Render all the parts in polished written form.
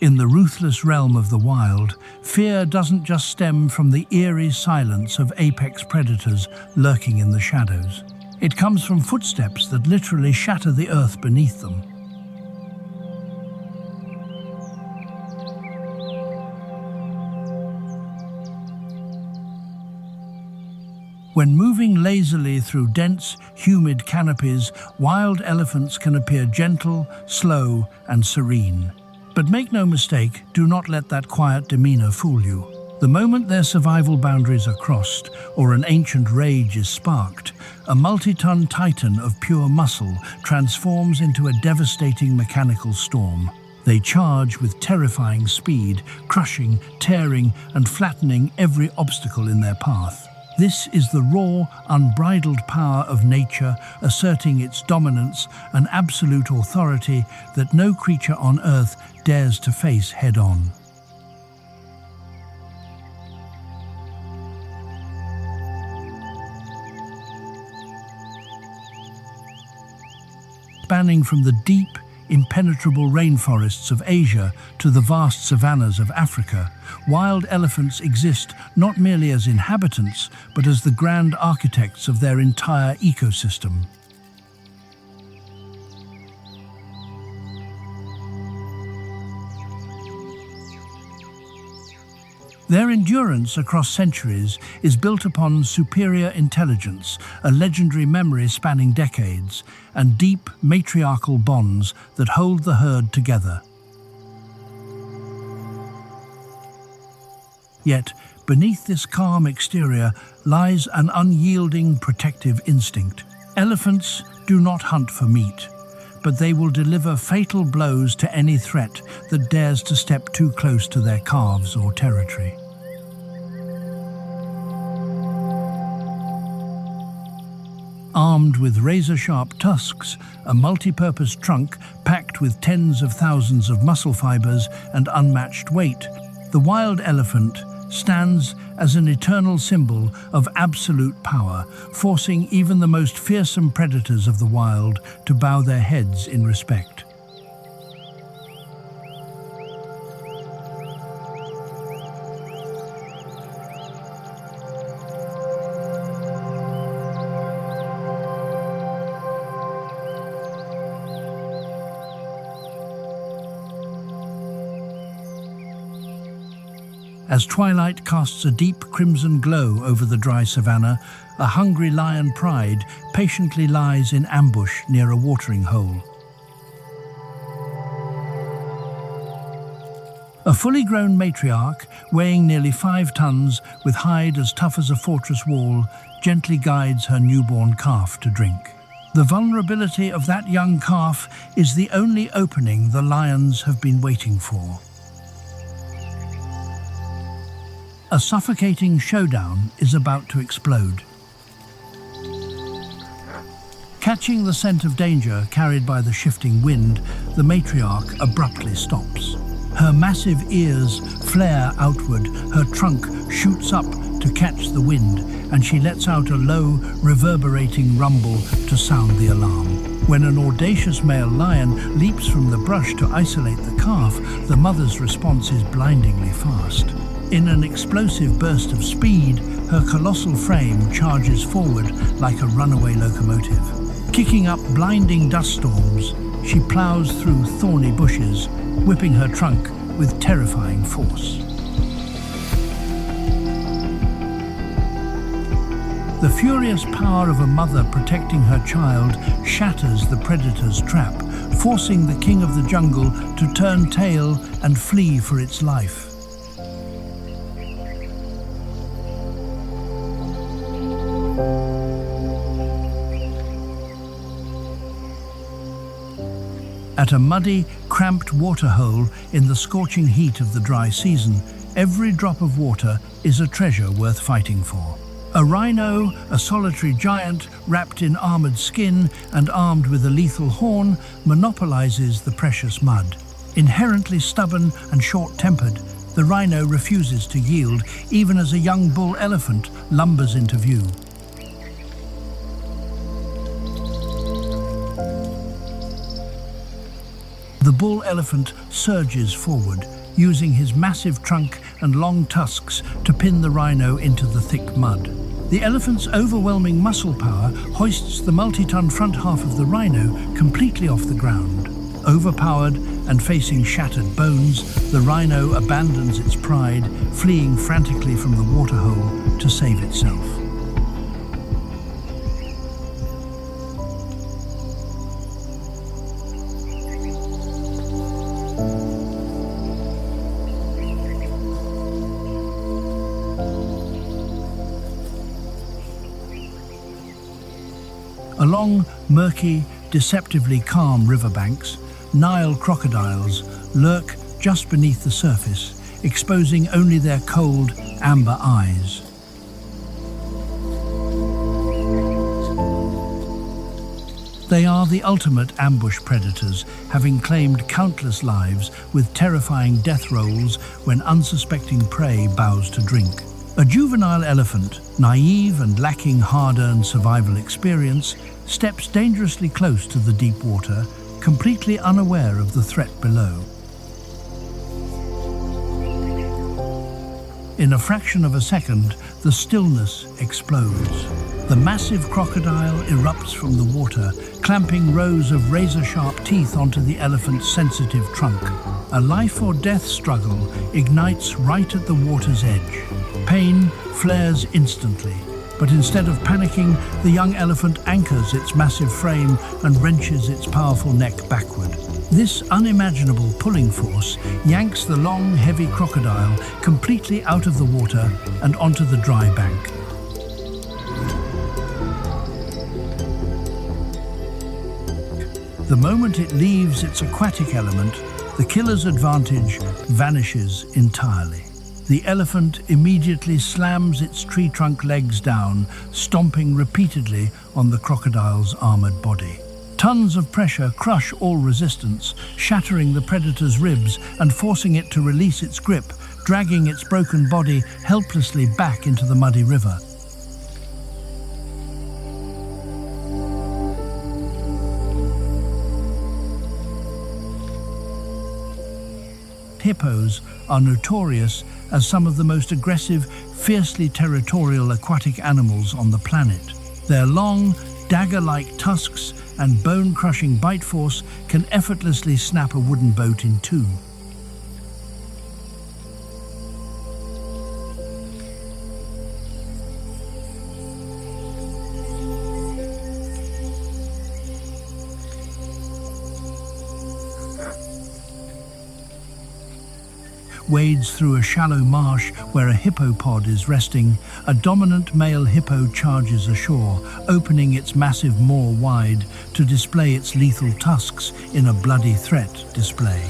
In the ruthless realm of the wild, fear doesn't just stem from the eerie silence of apex predators lurking in the shadows. It comes from footsteps that literally shatter the earth beneath them. When moving lazily through dense, humid canopies, wild elephants can appear gentle, slow, and serene. But make no mistake, do not let that quiet demeanor fool you. The moment their survival boundaries are crossed, or an ancient rage is sparked, a multi-ton titan of pure muscle transforms into a devastating mechanical storm. They charge with terrifying speed, crushing, tearing, and flattening every obstacle in their path. This is the raw, unbridled power of nature asserting its dominance and absolute authority that no creature on earth dares to face head-on. Spanning from the deep, impenetrable rainforests of Asia to the vast savannas of Africa, wild elephants exist not merely as inhabitants, but as the grand architects of their entire ecosystem. Their endurance across centuries is built upon superior intelligence, a legendary memory spanning decades, and deep matriarchal bonds that hold the herd together. Yet, beneath this calm exterior lies an unyielding protective instinct. Elephants do not hunt for meat, but they will deliver fatal blows to any threat that dares to step too close to their calves or territory. Armed with razor-sharp tusks, a multi-purpose trunk packed with tens of thousands of muscle fibers and unmatched weight, the wild elephant stands as an eternal symbol of absolute power, forcing even the most fearsome predators of the wild to bow their heads in respect. As twilight casts a deep crimson glow over the dry savanna, a hungry lion pride patiently lies in ambush near a watering hole. A fully grown matriarch, weighing nearly 5 tons, with hide as tough as a fortress wall, gently guides her newborn calf to drink. The vulnerability of that young calf is the only opening the lions have been waiting for. A suffocating showdown is about to explode. Catching the scent of danger carried by the shifting wind, the matriarch abruptly stops. Her massive ears flare outward, her trunk shoots up to catch the wind, and she lets out a low, reverberating rumble to sound the alarm. When an audacious male lion leaps from the brush to isolate the calf, the mother's response is blindingly fast. In an explosive burst of speed, her colossal frame charges forward like a runaway locomotive. Kicking up blinding dust storms, she plows through thorny bushes, whipping her trunk with terrifying force. The furious power of a mother protecting her child shatters the predator's trap, forcing the king of the jungle to turn tail and flee for its life. At a muddy, cramped waterhole in the scorching heat of the dry season, every drop of water is a treasure worth fighting for. A rhino, a solitary giant wrapped in armored skin and armed with a lethal horn, monopolizes the precious mud. Inherently stubborn and short-tempered, the rhino refuses to yield even as a young bull elephant lumbers into view. The The bull elephant surges forward, using his massive trunk and long tusks to pin the rhino into the thick mud. The elephant's overwhelming muscle power hoists the multi-ton front half of the rhino completely off the ground. Overpowered and facing shattered bones, the rhino abandons its pride, fleeing frantically from the waterhole to save itself. Along murky, deceptively calm riverbanks, Nile crocodiles lurk just beneath the surface, exposing only their cold, amber eyes. They are the ultimate ambush predators, having claimed countless lives with terrifying death rolls when unsuspecting prey bows to drink. A juvenile elephant, naive and lacking hard-earned survival experience, steps dangerously close to the deep water, completely unaware of the threat below. In a fraction of a second, the stillness explodes. The massive crocodile erupts from the water, clamping rows of razor-sharp teeth onto the elephant's sensitive trunk. A life-or-death struggle ignites right at the water's edge. Pain flares instantly, but instead of panicking, the young elephant anchors its massive frame and wrenches its powerful neck backward. This unimaginable pulling force yanks the long, heavy crocodile completely out of the water and onto the dry bank. The moment it leaves its aquatic element, the killer's advantage vanishes entirely. The elephant immediately slams its tree trunk legs down, stomping repeatedly on the crocodile's armored body. Tons of pressure crush all resistance, shattering the predator's ribs and forcing it to release its grip, dragging its broken body helplessly back into the muddy river. Hippos are notorious as some of the most aggressive, fiercely territorial aquatic animals on the planet. Their long, dagger-like tusks and bone-crushing bite force can effortlessly snap a wooden boat in two. Wades through a shallow marsh where a hippopod is resting, a dominant male hippo charges ashore, opening its massive maw wide to display its lethal tusks in a bloody threat display.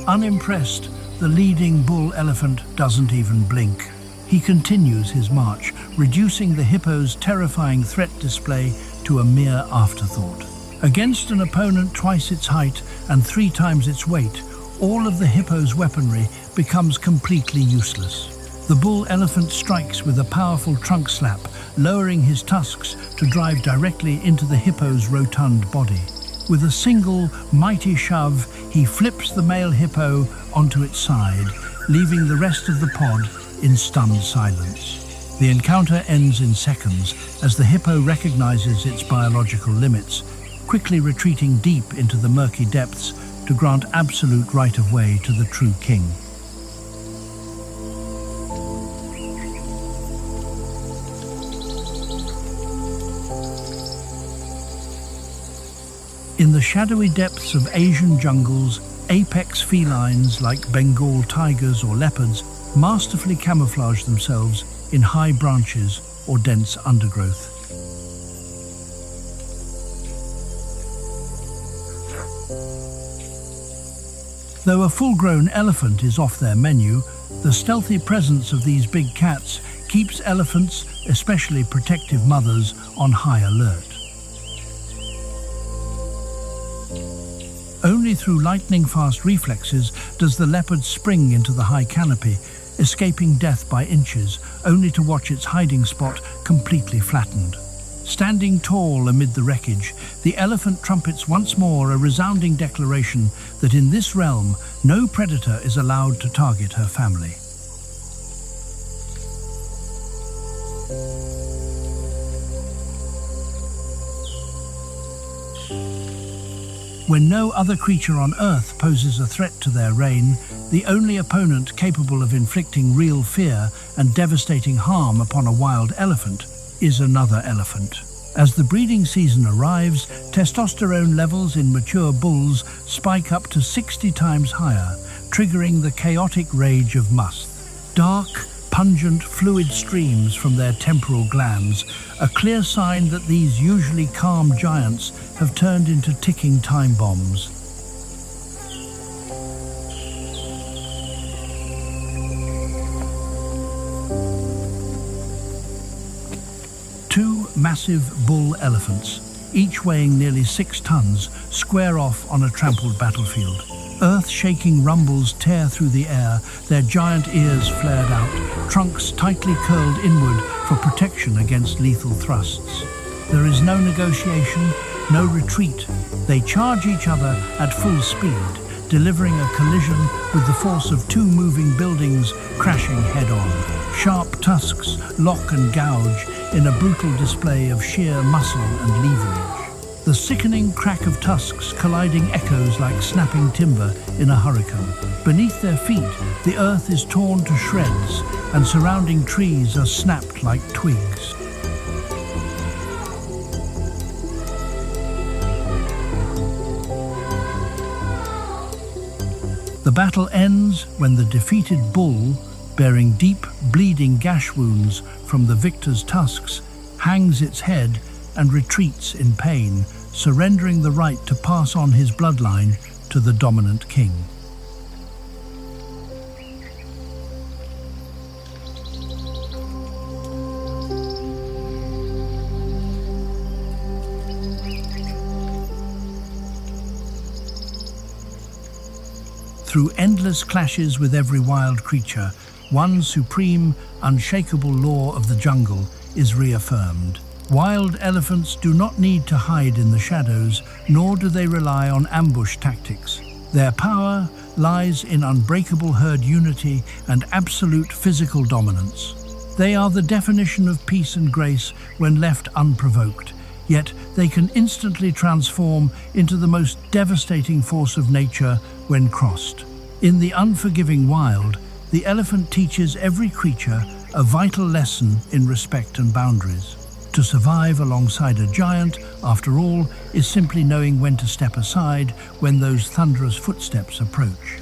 Unimpressed, the leading bull elephant doesn't even blink. He continues his march, reducing the hippo's terrifying threat display to a mere afterthought. Against an opponent twice its height and 3 times its weight, all of the hippo's weaponry becomes completely useless. The bull elephant strikes with a powerful trunk slap, lowering his tusks to drive directly into the hippo's rotund body. With a single, mighty shove, he flips the male hippo onto its side, leaving the rest of the pod in stunned silence. The encounter ends in seconds as the hippo recognizes its biological limits, quickly retreating deep into the murky depths to grant absolute right-of-way to the true king. In the shadowy depths of Asian jungles, apex felines like Bengal tigers or leopards masterfully camouflage themselves in high branches or dense undergrowth. Though a full-grown elephant is off their menu, the stealthy presence of these big cats keeps elephants, especially protective mothers, on high alert. Only through lightning-fast reflexes does the leopard spring into the high canopy, escaping death by inches, only to watch its hiding spot completely flattened. Standing tall amid the wreckage, the elephant trumpets once more a resounding declaration that in this realm, no predator is allowed to target her family. When no other creature on Earth poses a threat to their reign, the only opponent capable of inflicting real fear and devastating harm upon a wild elephant is another elephant. As the breeding season arrives, testosterone levels in mature bulls spike up to 60 times higher, triggering the chaotic rage of musts. Dark, pungent fluid streams from their temporal glands, a clear sign that these usually calm giants have turned into ticking time bombs. Two massive bull elephants, each weighing nearly 6 tons, square off on a trampled battlefield. Earth-shaking rumbles tear through the air, their giant ears flared out, trunks tightly curled inward for protection against lethal thrusts. There is no negotiation, no retreat. They charge each other at full speed, delivering a collision with the force of 2 moving buildings crashing head-on. Sharp tusks lock and gouge in a brutal display of sheer muscle and leverage. The sickening crack of tusks colliding echoes like snapping timber in a hurricane. Beneath their feet, the earth is torn to shreds, and surrounding trees are snapped like twigs. The battle ends when the defeated bull, bearing deep, bleeding gash wounds from the victor's tusks, hangs its head and retreats in pain, surrendering the right to pass on his bloodline to the dominant king. Through endless clashes with every wild creature, one supreme, unshakable law of the jungle is reaffirmed. Wild elephants do not need to hide in the shadows, nor do they rely on ambush tactics. Their power lies in unbreakable herd unity and absolute physical dominance. They are the definition of peace and grace when left unprovoked, yet they can instantly transform into the most devastating force of nature when crossed. In the unforgiving wild, the elephant teaches every creature a vital lesson in respect and boundaries. To survive alongside a giant, after all, is simply knowing when to step aside when those thunderous footsteps approach.